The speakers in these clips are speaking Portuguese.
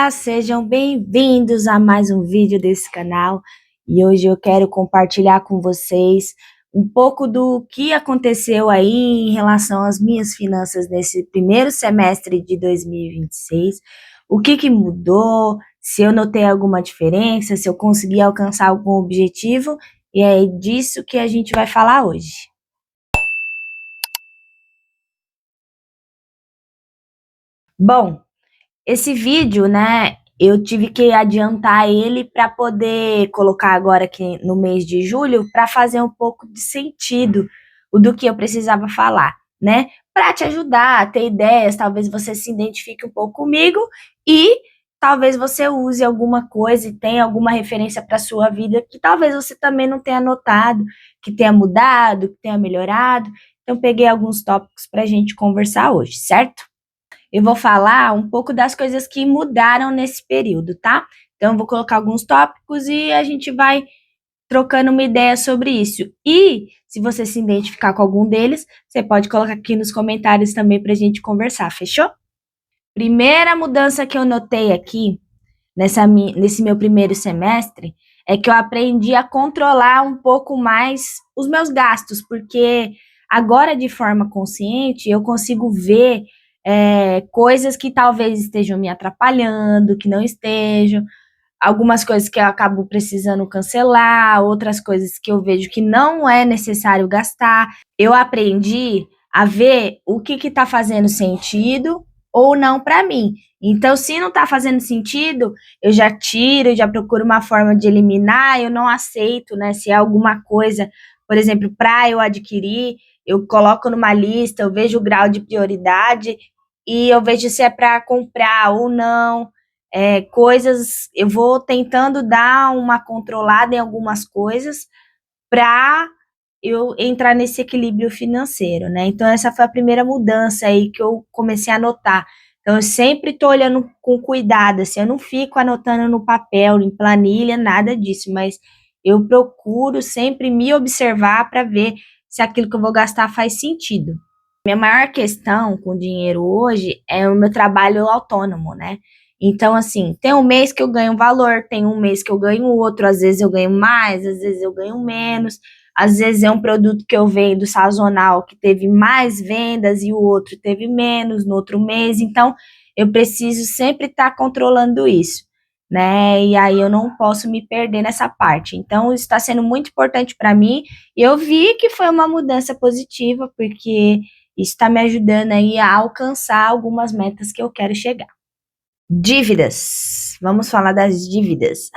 Olá, sejam bem-vindos a mais um vídeo desse canal e hoje eu quero compartilhar com vocês um pouco do que aconteceu aí em relação às minhas finanças nesse primeiro semestre de 2026, o que mudou, se eu notei alguma diferença, se eu consegui alcançar algum objetivo, e é disso que a gente vai falar hoje. Bom, esse vídeo, né, eu tive que adiantar ele para poder colocar agora aqui no mês de julho, para fazer um pouco de sentido o do que eu precisava falar, né? Para te ajudar a ter ideias, talvez você se identifique um pouco comigo e talvez você use alguma coisa e tenha alguma referência para sua vida que talvez você também não tenha notado, que tenha mudado, que tenha melhorado. Então, peguei alguns tópicos para a gente conversar hoje, certo? Eu vou falar um pouco das coisas que mudaram nesse período, tá? Então, eu vou colocar alguns tópicos e a gente vai trocando uma ideia sobre isso. E, se você se identificar com algum deles, você pode colocar aqui nos comentários também pra gente conversar, fechou? Primeira mudança que eu notei aqui, nesse meu primeiro semestre, é que eu aprendi a controlar um pouco mais os meus gastos, porque agora, de forma consciente, eu consigo ver coisas que talvez estejam me atrapalhando, que não estejam, algumas coisas que eu acabo precisando cancelar, outras coisas que eu vejo que não é necessário gastar. Eu aprendi a ver o que está fazendo sentido ou não para mim. Então, se não está fazendo sentido, eu já tiro, já procuro uma forma de eliminar, eu não aceito, né? Se é alguma coisa, por exemplo, para eu adquirir, eu coloco numa lista, eu vejo o grau de prioridade e eu vejo se é para comprar ou não. Coisas, eu vou tentando dar uma controlada em algumas coisas para eu entrar nesse equilíbrio financeiro, né? Então, essa foi a primeira mudança aí que eu comecei a notar. Então, eu sempre estou olhando com cuidado, assim, eu não fico anotando no papel, em planilha, nada disso, mas eu procuro sempre me observar para ver se aquilo que eu vou gastar faz sentido. Minha maior questão com o dinheiro hoje é o meu trabalho autônomo, né? Então, assim, tem um mês que eu ganho um valor, tem um mês que eu ganho outro, às vezes eu ganho mais, às vezes eu ganho menos, às vezes é um produto que eu vendo sazonal que teve mais vendas e o outro teve menos no outro mês, então eu preciso sempre estar controlando isso, né? E aí eu não posso me perder nessa parte. Então, isso está sendo muito importante para mim e eu vi que foi uma mudança positiva, porque isso está me ajudando aí a alcançar algumas metas que eu quero chegar. Dívidas. Vamos falar das dívidas.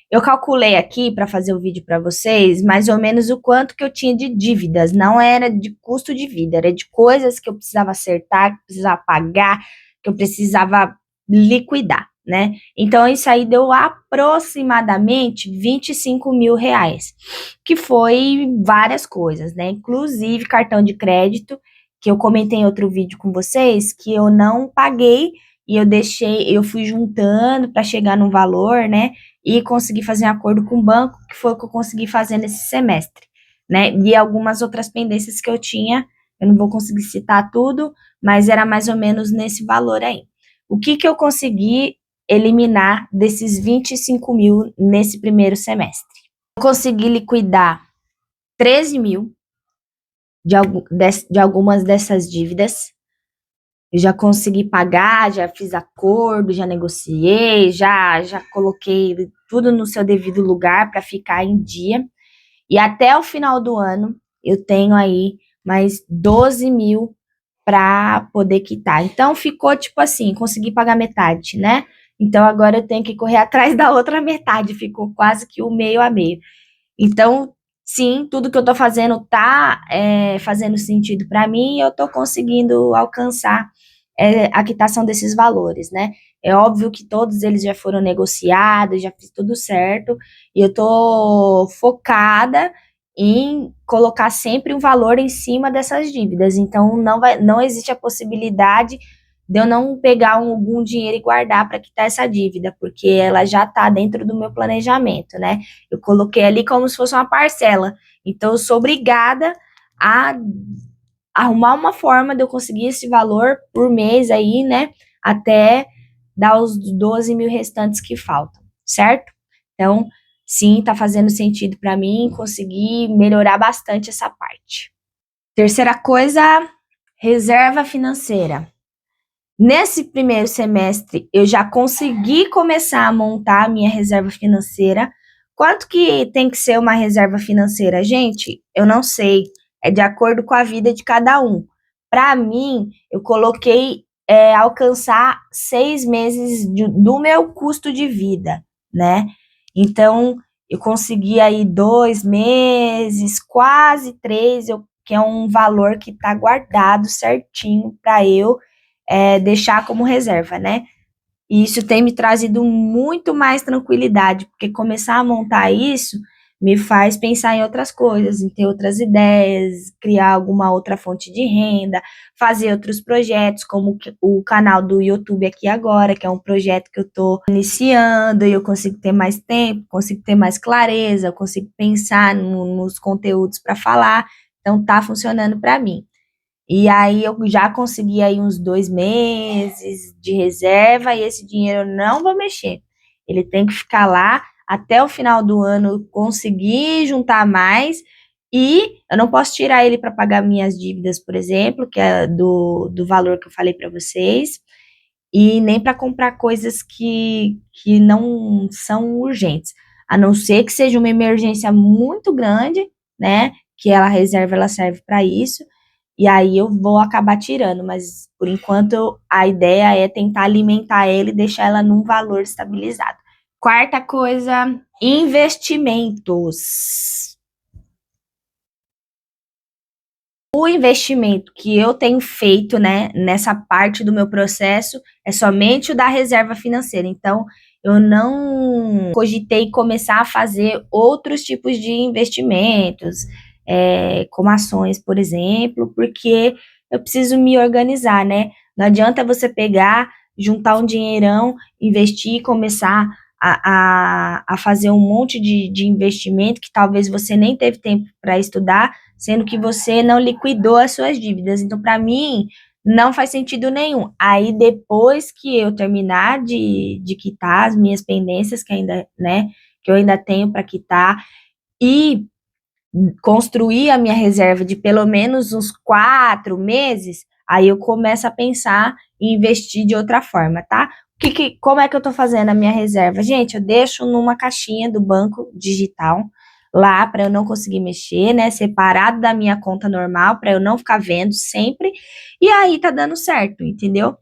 Eu calculei aqui para fazer o vídeo para vocês mais ou menos o quanto que eu tinha de dívidas. Não era de custo de vida, era de coisas que eu precisava acertar, que eu precisava pagar, que eu precisava liquidar, né? Então, isso aí deu aproximadamente R$ 25.000, que foi várias coisas, né? Inclusive cartão de crédito, que eu comentei em outro vídeo com vocês, que eu não paguei e eu fui juntando para chegar num valor, né? E conseguir fazer um acordo com o banco, que foi o que eu consegui fazer nesse semestre, né? E algumas outras pendências que eu tinha, eu não vou conseguir citar tudo, mas era mais ou menos nesse valor aí. O que eu consegui eliminar desses 25.000 nesse primeiro semestre? Eu consegui liquidar 13.000 de algumas dessas dívidas. Eu já consegui pagar, já fiz acordo, já negociei, já coloquei tudo no seu devido lugar para ficar em dia. E até o final do ano, eu tenho aí mais 12.000 para poder quitar. Então, ficou tipo assim, consegui pagar metade, né? Então, agora eu tenho que correr atrás da outra metade, ficou quase que o meio a meio. Então, sim, tudo que eu tô fazendo tá fazendo sentido para mim e eu tô conseguindo alcançar a quitação desses valores, né? É óbvio que todos eles já foram negociados, já fiz tudo certo, e eu tô focada em colocar sempre um valor em cima dessas dívidas. Então, não existe a possibilidade de eu não pegar algum dinheiro e guardar para quitar essa dívida, porque ela já está dentro do meu planejamento, né? Eu coloquei ali como se fosse uma parcela. Então, eu sou obrigada a arrumar uma forma de eu conseguir esse valor por mês aí, né? Até dar os 12 mil restantes que faltam, certo? Então, sim, tá fazendo sentido para mim, conseguir melhorar bastante essa parte. Terceira coisa, reserva financeira. Nesse primeiro semestre, eu já consegui começar a montar a minha reserva financeira. Quanto que tem que ser uma reserva financeira? Gente, eu não sei. É de acordo com a vida de cada um. Para mim, eu coloquei alcançar 6 meses do meu custo de vida, né? Então, eu consegui aí 2 meses, quase 3, que é um valor que está guardado certinho para eu deixar como reserva, né? E isso tem me trazido muito mais tranquilidade, porque começar a montar isso me faz pensar em outras coisas, em ter outras ideias, criar alguma outra fonte de renda, fazer outros projetos, como o canal do YouTube aqui agora, que é um projeto que eu estou iniciando, e eu consigo ter mais tempo, consigo ter mais clareza, eu consigo pensar nos conteúdos para falar, então tá funcionando para mim. E aí eu já consegui aí uns 2 meses de reserva e esse dinheiro eu não vou mexer. Ele tem que ficar lá até o final do ano, eu conseguir juntar mais e eu não posso tirar ele para pagar minhas dívidas, por exemplo, que é do valor que eu falei para vocês, e nem para comprar coisas que não são urgentes, a não ser que seja uma emergência muito grande, né? Que ela reserva, ela serve para isso. E aí eu vou acabar tirando, mas por enquanto a ideia é tentar alimentar ele e deixar ela num valor estabilizado. Quarta coisa, investimentos. O investimento que eu tenho feito, né, nessa parte do meu processo é somente o da reserva financeira. Então, eu não cogitei começar a fazer outros tipos de investimentos, como ações, por exemplo, porque eu preciso me organizar, né? Não adianta você pegar, juntar um dinheirão, investir e começar a fazer um monte de investimento que talvez você nem teve tempo para estudar, sendo que você não liquidou as suas dívidas. Então, para mim, não faz sentido nenhum. Aí, depois que eu terminar de quitar as minhas pendências, que ainda, né, que eu ainda tenho para quitar, e construir a minha reserva de pelo menos uns 4 meses, aí eu começo a pensar em investir de outra forma, tá? Como é que eu tô fazendo a minha reserva? Gente, eu deixo numa caixinha do banco digital lá para eu não conseguir mexer, né? Separado da minha conta normal para eu não ficar vendo sempre. E aí tá dando certo, entendeu?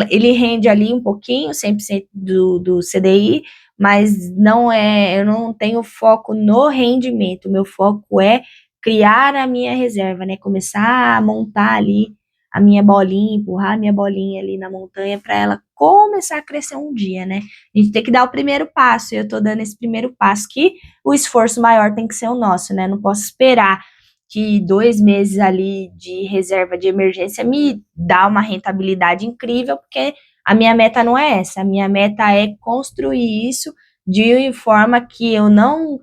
Ele rende ali um pouquinho, 100% do CDI, mas não é, eu não tenho foco no rendimento, meu foco é criar a minha reserva, né? Começar a montar ali a minha bolinha, empurrar a minha bolinha ali na montanha para ela começar a crescer um dia, né? A gente tem que dar o primeiro passo, e eu tô dando esse primeiro passo, que o esforço maior tem que ser o nosso, né? Não posso esperar que 2 meses ali de reserva de emergência me dá uma rentabilidade incrível, porque a minha meta não é essa. A minha meta é construir isso de forma que eu não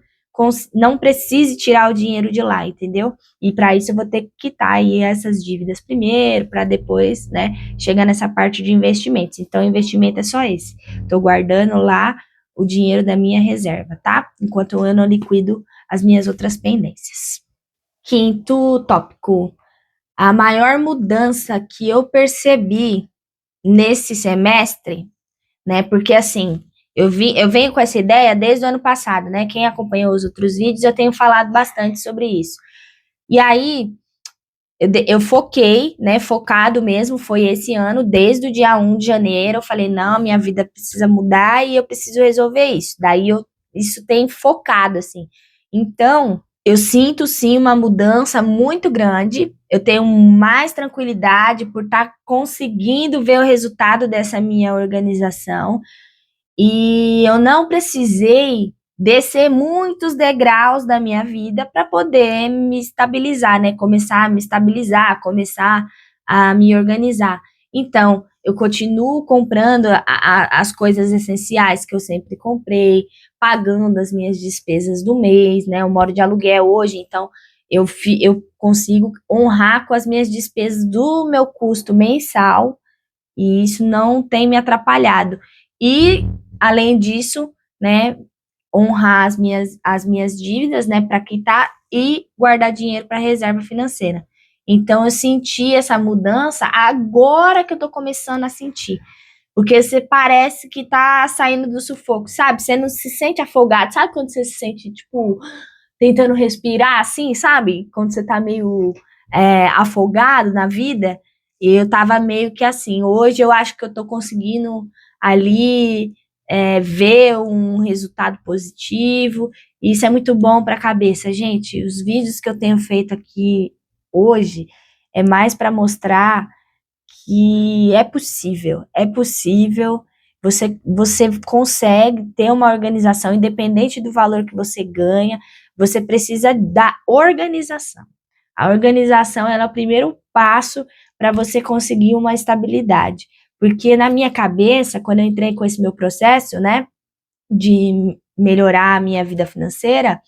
precise tirar o dinheiro de lá, entendeu? E para isso eu vou ter que quitar aí essas dívidas primeiro, para depois, né, chegar nessa parte de investimentos. Então, o investimento é só esse. Estou guardando lá o dinheiro da minha reserva, tá? Enquanto eu não liquido as minhas outras pendências. Quinto tópico. A maior mudança que eu percebi nesse semestre, né? Porque assim, eu venho com essa ideia desde o ano passado, né? Quem acompanhou os outros vídeos, eu tenho falado bastante sobre isso. E aí, eu foquei, né? Focado mesmo, foi esse ano, desde o dia 1 de janeiro, eu falei, não, minha vida precisa mudar e eu preciso resolver isso. Isso tem focado, assim. Então, eu sinto sim uma mudança muito grande. Eu tenho mais tranquilidade por estar conseguindo ver o resultado dessa minha organização. E eu não precisei descer muitos degraus da minha vida para poder me estabilizar, né? Começar a me estabilizar, começar a me organizar. Então, eu continuo comprando as coisas essenciais que eu sempre comprei, pagando as minhas despesas do mês, né? Eu moro de aluguel hoje, então eu consigo honrar com as minhas despesas do meu custo mensal, E isso não tem me atrapalhado. E, além disso, né, honrar as minhas dívidas, né, para quitar e guardar dinheiro para reserva financeira. Então, eu senti essa mudança agora que eu tô começando a sentir. Porque você parece que tá saindo do sufoco, sabe? Você não se sente afogado. Sabe quando você se sente, tipo, tentando respirar assim, sabe? Quando você tá meio afogado na vida. E eu tava meio que assim. Hoje eu acho que eu tô conseguindo ali ver um resultado positivo. E isso é muito bom para a cabeça, gente. Os vídeos que eu tenho feito aqui hoje é mais para mostrar que é possível, você consegue ter uma organização, independente do valor que você ganha, você precisa da organização. A organização ela é o primeiro passo para você conseguir uma estabilidade. Porque na minha cabeça, quando eu entrei com esse meu processo, né, de melhorar a minha vida financeira,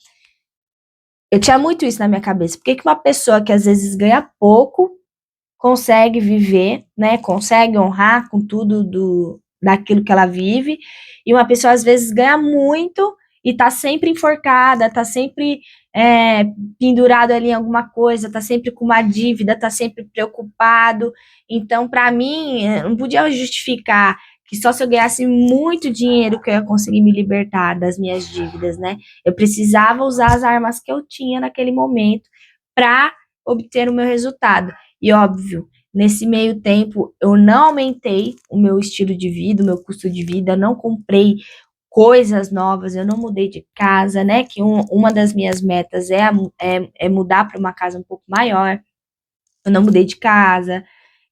eu tinha muito isso na minha cabeça. Por que que uma pessoa que às vezes ganha pouco consegue viver, né? Consegue honrar com tudo daquilo que ela vive, e uma pessoa às vezes ganha muito e tá sempre enforcada, tá sempre pendurado ali em alguma coisa, tá sempre com uma dívida, tá sempre preocupado. Então, para mim, não podia justificar que só se eu ganhasse muito dinheiro que eu ia conseguir me libertar das minhas dívidas, né? Eu precisava usar as armas que eu tinha naquele momento para obter o meu resultado. E óbvio, nesse meio tempo eu não aumentei o meu estilo de vida, o meu custo de vida, não comprei coisas novas, eu não mudei de casa, né? Que uma das minhas metas é mudar para uma casa um pouco maior. Eu não mudei de casa,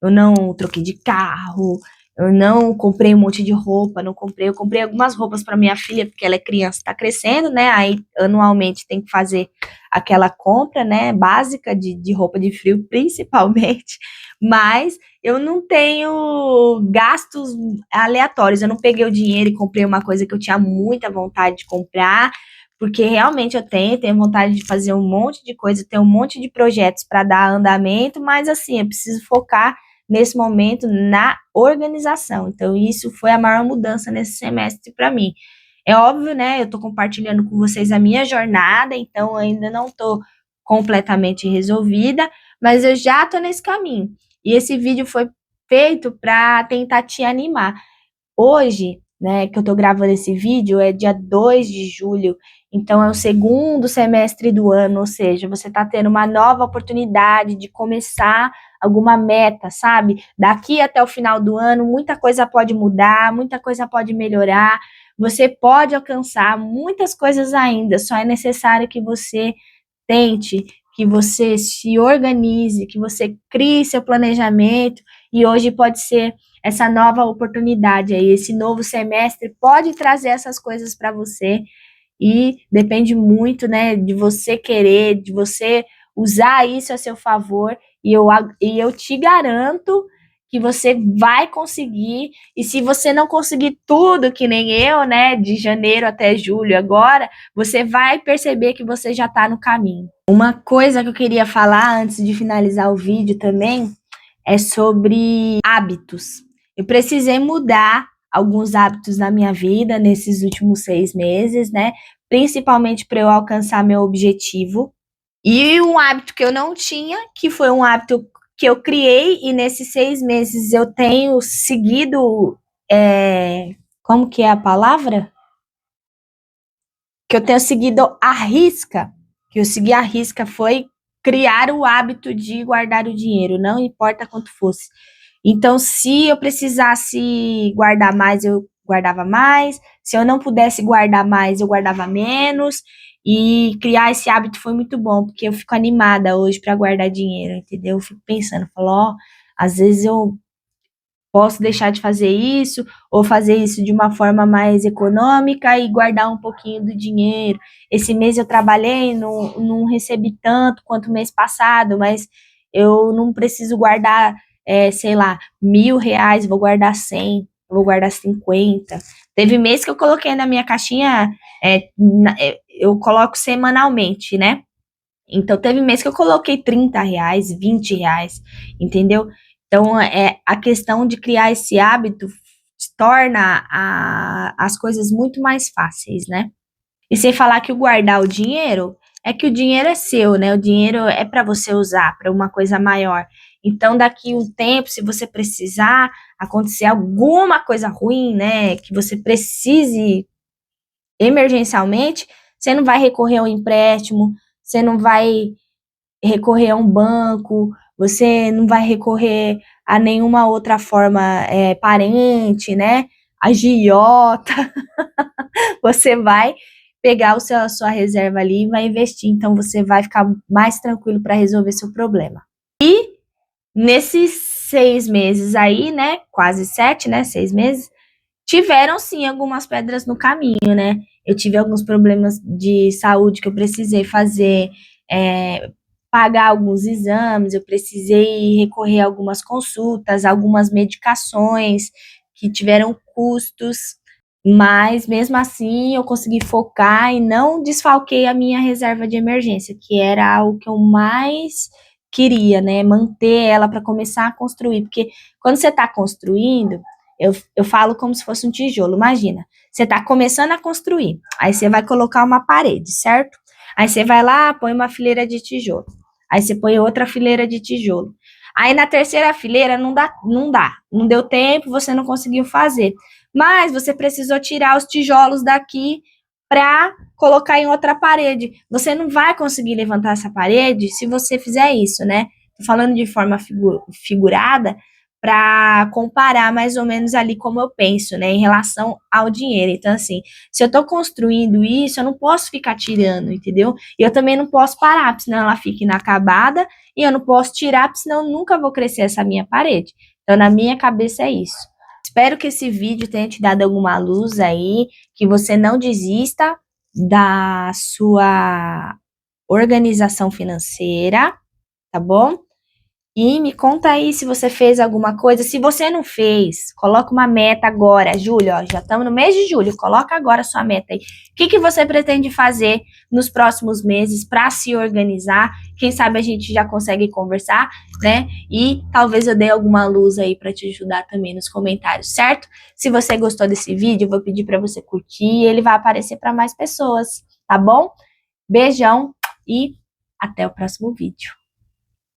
eu não troquei de carro, eu não comprei um monte de roupa, não comprei, eu comprei algumas roupas para minha filha, porque ela é criança, está crescendo, né? Aí anualmente tem que fazer aquela compra, né, básica de roupa de frio, principalmente, mas eu não tenho gastos aleatórios, eu não peguei o dinheiro e comprei uma coisa que eu tinha muita vontade de comprar, porque realmente tenho vontade de fazer um monte de coisa, tenho um monte de projetos para dar andamento, mas assim, eu preciso focar nesse momento na organização. Então, isso foi a maior mudança nesse semestre para mim. É óbvio, né? Eu estou compartilhando com vocês a minha jornada, então ainda não estou completamente resolvida, mas eu já estou nesse caminho. E esse vídeo foi feito para tentar te animar. Hoje, né, que eu tô gravando esse vídeo, é dia 2 de julho, então é o segundo semestre do ano, ou seja, você tá tendo uma nova oportunidade de começar alguma meta, sabe? Daqui até o final do ano, muita coisa pode mudar, muita coisa pode melhorar, você pode alcançar muitas coisas ainda, só é necessário que você tente, que você se organize, que você crie seu planejamento, e hoje pode ser essa nova oportunidade aí, esse novo semestre pode trazer essas coisas para você e depende muito, né, de você querer, de você usar isso a seu favor e eu te garanto que você vai conseguir, e se você não conseguir tudo, que nem eu, né, de janeiro até julho agora, você vai perceber que você já está no caminho. Uma coisa que eu queria falar antes de finalizar o vídeo também é sobre hábitos. Eu precisei mudar alguns hábitos na minha vida nesses últimos 6 meses, né? Principalmente para eu alcançar meu objetivo. E um hábito que eu não tinha, que foi um hábito que eu criei, e nesses 6 meses eu tenho seguido. Como que é a palavra? Que eu tenho seguido à risca. Que eu segui à risca foi criar o hábito de guardar o dinheiro, não importa quanto fosse. Então, se eu precisasse guardar mais, eu guardava mais. Se eu não pudesse guardar mais, eu guardava menos. E criar esse hábito foi muito bom, porque eu fico animada hoje para guardar dinheiro, entendeu? Eu fico pensando, falo, ó, às vezes eu posso deixar de fazer isso, ou fazer isso de uma forma mais econômica e guardar um pouquinho do dinheiro. Esse mês eu trabalhei, não recebi tanto quanto o mês passado, mas eu não preciso guardar, sei lá, R$ 1.000, vou guardar 100, vou guardar 50. Teve mês que eu coloquei na minha caixinha, eu coloco semanalmente, né? Então, teve mês que eu coloquei R$ 30, R$ 20, entendeu? Então, a questão de criar esse hábito torna as coisas muito mais fáceis, né? E sem falar que o guardar o dinheiro, é que o dinheiro é seu, né? O dinheiro é para você usar para uma coisa maior. Então, daqui um tempo, se você precisar acontecer alguma coisa ruim, né, que você precise emergencialmente, você não vai recorrer ao empréstimo, você não vai recorrer a um banco, você não vai recorrer a nenhuma outra forma, parente, né? Agiota, você vai pegar a sua reserva ali e vai investir, então você vai ficar mais tranquilo para resolver seu problema. E nesses 6 meses aí, né, quase 7, né, 6 meses, tiveram sim algumas pedras no caminho, né? Eu tive alguns problemas de saúde que eu precisei fazer, pagar alguns exames, eu precisei recorrer a algumas consultas, algumas medicações que tiveram custos, mas mesmo assim eu consegui focar e não desfalquei a minha reserva de emergência, que era algo que eu mais queria, né? Manter ela para começar a construir, porque quando você está construindo, eu falo como se fosse um tijolo. Imagina, você está começando a construir, aí você vai colocar uma parede, certo? Aí você vai lá, põe uma fileira de tijolo. Aí você põe outra fileira de tijolo. Aí na terceira fileira não deu tempo, você não conseguiu fazer. Mas você precisou tirar os tijolos daqui para colocar em outra parede. Você não vai conseguir levantar essa parede se você fizer isso, né? Tô falando de forma figurada, para comparar mais ou menos ali como eu penso, né, em relação ao dinheiro. Então, assim, se eu estou construindo isso, eu não posso ficar tirando, entendeu? E eu também não posso parar, porque senão ela fica inacabada, e eu não posso tirar, porque senão eu nunca vou crescer essa minha parede. Então, na minha cabeça é isso. Espero que esse vídeo tenha te dado alguma luz aí, que você não desista da sua organização financeira, tá bom? E me conta aí se você fez alguma coisa. Se você não fez, coloca uma meta agora. Júlio, ó, já estamos no mês de julho. Coloca agora a sua meta aí. O que você pretende fazer nos próximos meses para se organizar? Quem sabe a gente já consegue conversar, né? E talvez eu dê alguma luz aí para te ajudar também nos comentários, certo? Se você gostou desse vídeo, eu vou pedir para você curtir. Ele vai aparecer para mais pessoas, tá bom? Beijão e até o próximo vídeo.